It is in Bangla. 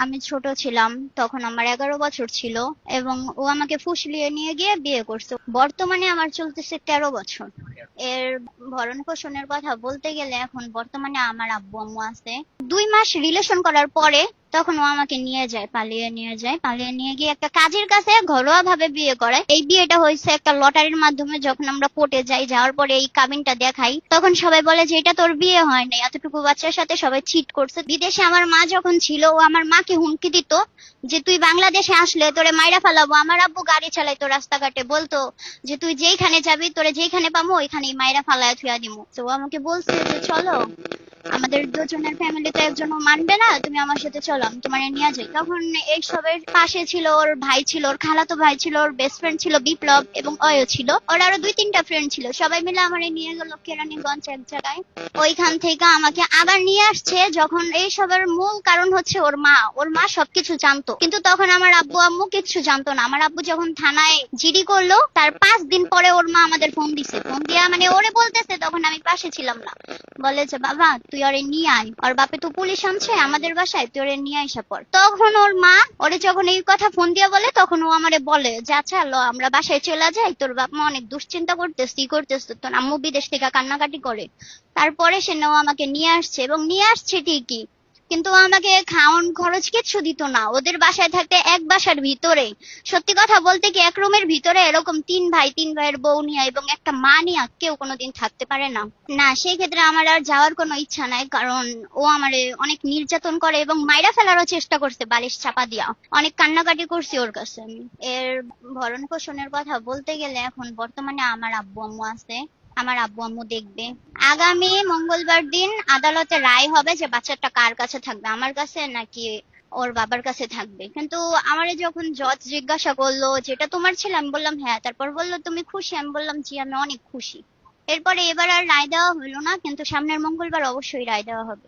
আমি ছোট ছিলাম, তখন আমার 11 বছর ছিল, এবং ও আমাকে ফুসলিয়ে নিয়ে গিয়ে বিয়ে করছে। বর্তমানে আমার চলতেছে 13 বছর। এর ভরণ পোষণের কথা বলতে গেলে এখন বর্তমানে আমার আব্বু আম্মু আছে। 2 মাস রিলেশন করার পরে তখন ও আমাকে নিয়ে যায়, পালিয়ে নিয়ে গিয়ে একটা কাজের কাছে ঘরোয়া ভাবে বিয়ে করে। এই বিয়েটা হয়েছে একটা লটারির মাধ্যমে। যখন আমরা কোর্টে যাই, যাওয়ার পরে এই কাবিনটা দেখাই, তখন সবাই বলে যে এটা তোর বিয়ে হয় নাই, এতটুকু বাচ্চার সাথে সবাই চিট করছে। বিদেশে আমার মা যখন ছিল, ও আমার মাকে হুমকি দিত যে তুই বাংলাদেশে আসলে তোরে মাইরা ফেলাবো। আমার আব্বু গাড়ি চালাইতো, রাস্তাঘাটে বলতো যে তুই যেইখানে যাবি, তোরে যেইখানে পাবো ওইখানেই মাইরা ফালায়া থুয়া দিমু। তো ও আমাকে বলছে যে চলো, আমাদের দুজনের ফ্যামিলিতে একজনও মানবে না, তুমি আমার সাথে চলো, আমি তোমার নিয়ে যাই। তখন এইসবের পাশে ছিল ওর ভাই, ছিল ওর খালাতো ভাই, ছিল ওর বেস্ট ফ্রেন্ড ছিল বিপ্লব, এবং অয়ও ছিল। ওর আরো 2-3টা ফ্রেন্ড ছিল। সবাই মিলে আমার নিয়ে গেল কেরানীগঞ্জ এক জায়গায়। ওইখান থেকে আমাকে আবার নিয়ে আসছে। যখন এইসবের মূল কারণ হচ্ছে ওর মা সবকিছু জানতো, কিন্তু তখন আমার আব্বু আম্মু কিচ্ছু জানতো না। আমার আব্বু যখন থানায় জিডি করলো, তার 5 দিন পরে ওর মা আমাদের ফোন দিছে। ফোন দিয়া মানে ওরে বলতেছে, তখন আমি পাশে ছিলাম না, বলে যে বাবা তুই ওরে নিয়ে আয়, ওর বাপে তো পুলিশ আনছে আমাদের বাসায়, তুই ওরে নিয়ে আইসা পর। তখন ওর মা ওরে যখন এই কথা ফোন দিয়ে বলে, তখন ও আমারে বলে যে আচ্ছা ল আমরা বাসায় চলে যাই, তোর বাপ মা অনেক দুশ্চিন্তা করতেছে, ই করতেছে, তোর আম্মু বিদেশ থেকে কান্নাকাটি করে। তারপরে সে ও আমাকে নিয়ে আসছে, এবং নিয়ে আসছে ঠিকই, কিন্তু ও আমাকে খাওয়ান খরচ কিচ্ছু দিত না। ওদের বাসায় থাকতে, এক বাসার ভিতরে, সত্যি কথা বলতে কি, এক রুমের ভিতরে এরকম 3 ভাই, 3 ভাইয়ের বউ নিয়ে এবং একটা মা নিয়ে কেউ কোনোদিন থাকতে পারে না। না, সেই ক্ষেত্রে আমার আর যাওয়ার কোনো ইচ্ছা নাই, কারণ ও আমারে অনেক নির্যাতন করে এবং মাইরা ফেলারও চেষ্টা করছে বালিশ চাপা দিয়া। অনেক কান্নাকাটি করছি ওর কাছে আমি। এর ভরণ পোষণের কথা বলতে গেলে এখন বর্তমানে আমার আব্বু আম্মু আছে, আমার আব্বু আম্মু দেখবে। আগামী মঙ্গলবার দিন আদালতে রায় হবে যে বাচ্চাটা কার কাছে থাকবে, আমার কাছে নাকি ওর বাবার কাছে থাকবে। কিন্তু আমারে যখন জজ জিজ্ঞাসা করলো যেটা তোমার ছিল, আমি বললাম হ্যাঁ। তারপর বললো তুমি খুশি, আমি বললাম জি আমি অনেক খুশি। এরপরে এবার আর রায় দেওয়া হলো না, কিন্তু সামনের মঙ্গলবার অবশ্যই রায় দেওয়া হবে।